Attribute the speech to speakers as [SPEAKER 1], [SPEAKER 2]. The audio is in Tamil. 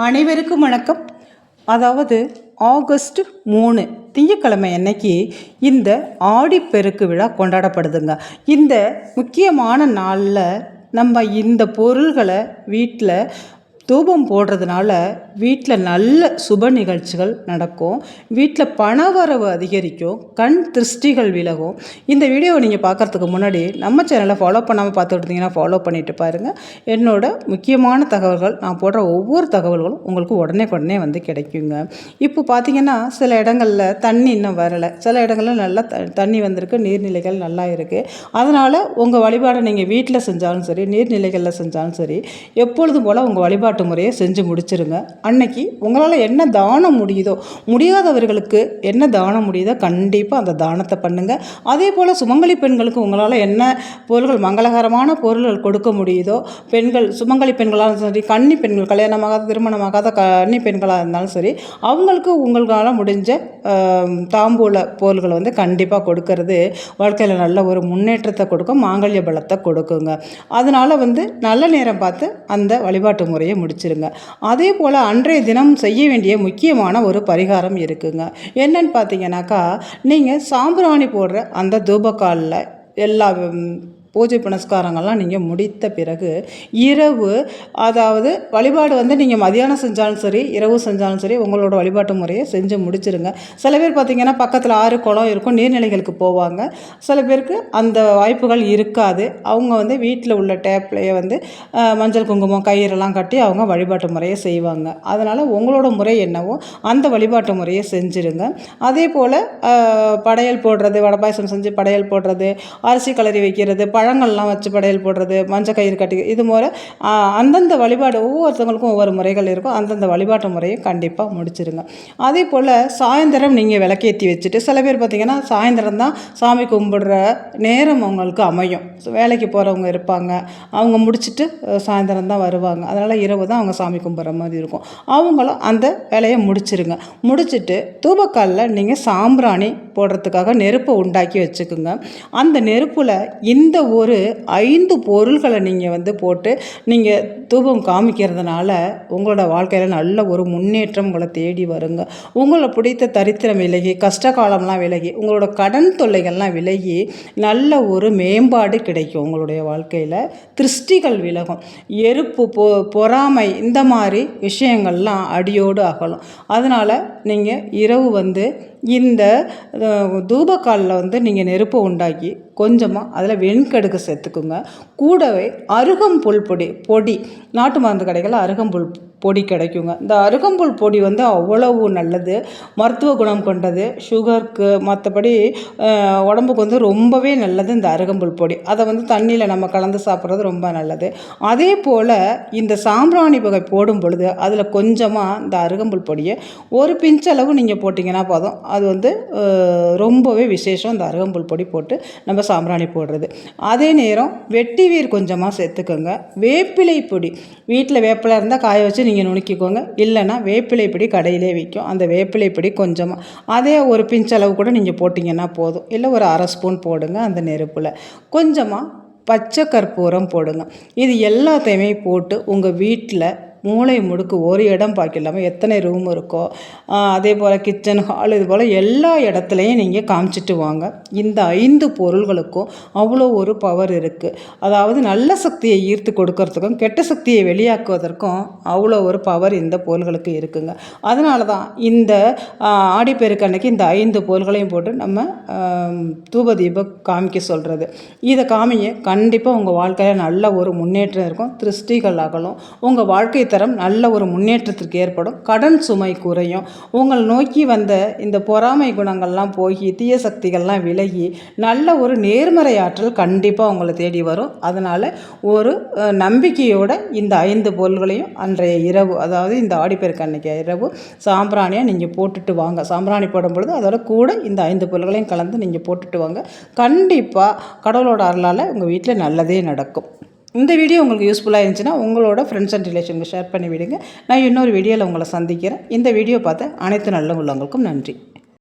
[SPEAKER 1] அனைவருக்கும் வணக்கம். அதாவது ஆகஸ்ட் 3 திங்கட்கிழமை அன்னைக்கு இந்த ஆடிப்பெருக்கு விழா கொண்டாடப்படுதுங்க. இந்த முக்கியமான நாளில் நம்ம இந்த பொருள்களை வீட்டில் தூபம் போடுறதுனால வீட்டில் நல்ல சுப நிகழ்ச்சிகள் நடக்கும், வீட்டில் பணவரவு அதிகரிக்கும், கண் திருஷ்டிகள் விலகும். இந்த வீடியோவை நீங்கள் பார்க்குறதுக்கு முன்னாடி நம்ம சேனலை ஃபாலோ பண்ணாமல் பார்த்துட்டு இருந்தீங்கன்னா ஃபாலோ பண்ணிவிட்டு பாருங்கள். என்னோட முக்கியமான தகவல்கள், நான் போடுற ஒவ்வொரு தகவல்களும் உங்களுக்கு உடனே வந்து கிடைக்குங்க. இப்போ பார்த்திங்கன்னா சில இடங்களில் தண்ணி இன்னும் வரலை, சில இடங்களில் நல்லா தண்ணி வந்திருக்கு, நீர்நிலைகள் நல்லா இருக்குது. அதனால் உங்கள் வழிபாடை நீங்கள் வீட்டில் செஞ்சாலும் சரி, நீர்நிலைகளில் செஞ்சாலும் சரி, எப்பொழுதும் போல் உங்கள் வழிபாட்டு முறையை செஞ்சு முடிச்சிருங்க. அன்னைக்கு உங்களால் என்ன தானம் முடியுதோ, முடியாதவர்களுக்கு என்ன தானம் முடியுதோ கண்டிப்பாக அந்த தானத்தை பண்ணுங்கள். அதே போல் சுமங்கலி பெண்களுக்கு உங்களால் என்ன பொருள்கள், மங்களகரமான பொருள்கள் கொடுக்க முடியுதோ, பெண்கள் சுமங்கலி பெண்களாலும் சரி, கன்னி பெண்கள், கல்யாணமாகாத திருமணமாகாத கன்னி பெண்களாக இருந்தாலும் சரி, அவங்களுக்கு உங்களால் முடிஞ்ச தாம்பூல பொருள்களை வந்து கண்டிப்பாக கொடுக்கறது வாழ்க்கையில் நல்ல ஒரு முன்னேற்றத்தை கொடுக்கும், மாங்கல்ய பலத்தை கொடுக்குங்க. அதனால் வந்து நல்ல நேரம் பார்த்து அந்த வழிபாட்டு முறையை முடிச்சிருங்க. அதே போல் அன்றைய தினம் செய்ய வேண்டிய முக்கியமான ஒரு பரிகாரம் இருக்குங்க. என்னன்னு பார்த்தீங்கன்னாக்கா, நீங்கள் சாம்பிராணி போடுற அந்த தூபக்காலில் எல்லா பூஜை புனஸ்காரங்கள்லாம் நீங்கள் முடித்த பிறகு இரவு, அதாவது வழிபாடு வந்து நீங்கள் மதியானம் செஞ்சாலும் சரி, இரவு செஞ்சாலும் சரி, உங்களோட வழிபாட்டு முறையை செஞ்சு முடிச்சிருங்க. சில பேர் பார்த்திங்கன்னா பக்கத்தில் ஆறு குளம் இருக்கும், நீர்நிலைகளுக்கு போவாங்க. சில பேருக்கு அந்த வாய்ப்புகள் இருக்காது. அவங்க வந்து வீட்டில் உள்ள டேப்லேயே வந்து மஞ்சள் குங்குமம் கயிறெல்லாம் கட்டி அவங்க வழிபாட்டு முறையை செய்வாங்க. அதனால் உங்களோட முறை என்னவோ அந்த வழிபாட்டு முறையை செஞ்சுருங்க. அதே போல் படையல் போடுறது, வடபாயசம் செஞ்சு படையல் போடுறது, அரிசி கலரி வைக்கிறது, பழங்கள்லாம் வச்சு படையல் போடுறது, மஞ்சள் கயிறு கட்டி, இது போல் அந்தந்த வழிபாடு ஒவ்வொருத்தவங்களுக்கும் ஒவ்வொரு முறைகள் இருக்கும். அந்தந்த வழிபாட்டு முறையை கண்டிப்பாக முடிச்சிருங்க. அதே போல் சாயந்தரம் நீங்கள் விளக்கேற்றி வச்சுட்டு, சில பேர் பார்த்திங்கன்னா சாயந்தரம் தான் சாமி கும்பிடுற நேரம் அவங்களுக்கு அமையும். வேலைக்கு போகிறவங்க இருப்பாங்க, அவங்க முடிச்சுட்டு சாயந்தரம் தான் வருவாங்க. அதனால் இரவு தான் அவங்க சாமி கும்பிட்ற மாதிரி இருக்கும். அவங்களும் அந்த வேலையை முடிச்சிருங்க. முடிச்சுட்டு தூபக்காலில் நீங்கள் சாம்பிராணி போடுறதுக்காக நெருப்பை உண்டாக்கி வச்சுக்குங்க. அந்த நெருப்பில் இந்த ஒரு 5 பொருள்களை நீங்கள் வந்து போட்டு நீங்கள் தூபம் காமிக்கிறதுனால உங்களோட வாழ்க்கையில் நல்ல ஒரு முன்னேற்றம் உங்களை தேடி வருங்க. உங்களை பிடித்த தரித்திரம் விலகி, கஷ்ட காலம்லாம் விலகி, உங்களோட கடன் தொல்லைகள்லாம் விலகி நல்ல ஒரு மேம்பாடு கிடைக்கும். உங்களுடைய வாழ்க்கையில் திருஷ்டிகள் விலகும், எருப்பு பொறாமை இந்த மாதிரி விஷயங்கள்லாம் அடியோடு அகலும். அதனால் நீங்கள் இரவு வந்து இந்த தூபக்காலில் வந்து நீங்கள் நெருப்பை உண்டாக்கி கொஞ்சமாக அதில் வெண்கடுகு சேர்த்துக்குங்க. கூடவே அருகம்புல் பொடி நாட்டு மருந்து கடைகளில் அருகம்புல் பொடி கிடைக்குங்க. இந்த அருகம்புல் பொடி வந்து அவ்வளவு நல்லது, மருத்துவ குணம் கொண்டது, சுகருக்கு மற்றபடி உடம்புக்கு வந்து ரொம்பவே நல்லது இந்த அருகம்புல் பொடி. அதை வந்து தண்ணியில் நம்ம கலந்து சாப்பிட்றது ரொம்ப நல்லது. அதே போல் இந்த சாம்பிராணி வகை போடும் பொழுது அதில் கொஞ்சமாக இந்த அருகம்புல் பொடியை ஒரு பிஞ்சளவு நீங்கள் போட்டிங்கன்னா போதும். அது வந்து ரொம்பவே விசேஷம் இந்த அருகம்புல் பொடி போட்டு நம்ம சாம்பிராணி போடுறது. அதே நேரம் வெட்டிவேர் கொஞ்சமாக சேர்த்துக்கோங்க. வேப்பிலை பொடி, வீட்டில் வேப்பிலை இருந்தால் காய வச்சு நீங்கள் நுணுக்கிக்கோங்க, இல்லைன்னா வேப்பிலை பொடி கடையிலே விற்கும், அந்த வேப்பிலை பொடி கொஞ்சமாக, அதே ஒரு பிஞ்சளவு கூட நீங்கள் போட்டிங்கன்னா போதும். இல்லை ஒரு அரை ஸ்பூன் போடுங்க. அந்த நெருப்பில் கொஞ்சமாக பச்சை கற்பூரம் போடுங்க. இது எல்லாத்தையுமே போட்டு உங்கள் வீட்டில் மூளை முடுக்கு ஒரு இடம் பார்க்கலாமல் எத்தனை ரூம் இருக்கோ, அதே போல் கிச்சன், ஹால், இது போல் எல்லா இடத்துலையும் நீங்கள் காமிச்சிட்டு வாங்க. இந்த 5 பொருள்களுக்கும் அவ்வளோ ஒரு பவர் இருக்குது. அதாவது நல்ல சக்தியை ஈர்த்து கொடுக்கறதுக்கும் கெட்ட சக்தியை வெளியாக்குவதற்கும் அவ்வளோ ஒரு பவர் இந்த பொருள்களுக்கு இருக்குங்க. அதனால தான் இந்த ஆடிப்பெருக்கு அன்னைக்கு இந்த 5 பொருள்களையும் போட்டு நம்ம தூப தீபம் காமிக்க சொல்கிறது. இதை காமிங்க, கண்டிப்பாக உங்கள் வாழ்க்கையில் நல்ல ஒரு முன்னேற்றம் இருக்கும், திருஷ்டிகள் அகலும், உங்கள் வாழ்க்கை தரம் நல்ல ஒரு முன்னேற்றத்திற்கு ஏற்படும், கடன் சுமை குறையும், உங்கள் நோக்கி வந்த இந்த பொறாமை குணங்கள்லாம் போய் தீய சக்திகள்லாம் விலகி நல்ல ஒரு நேர்மறை ஆற்றல் கண்டிப்பாக உங்களை தேடி வரும். அதனால் ஒரு நம்பிக்கையோட இந்த 5 பொருள்களையும் அன்றைய இரவு, அதாவது இந்த ஆடிப்பெருக்கு அன்னைக்கு இரவு சாம்பிராணியாக நீங்கள் போட்டுட்டு வாங்க. சாம்பிராணி போடும் பொழுது அதோட கூட இந்த 5 பொருள்களையும் கலந்து நீங்கள் போட்டுட்டு வாங்க. கண்டிப்பாக கடவுளோட அருளால் உங்கள் வீட்டில் நல்லதே நடக்கும். இந்த வீடியோ உங்களுக்கு யூஸ்ஃபுல்லாக இருந்துச்சுன்னா உங்களோட ஃப்ரெண்ட்ஸ் அண்ட் ரிலேஷனுக்கு ஷேர் பண்ணி விடுங்க. நான் இன்னொரு வீடியோவில் உங்களை சந்திக்கிறேன். இந்த வீடியோ பார்த்த அனைத்து நல்ல உள்ளவங்களுக்கும் நன்றி.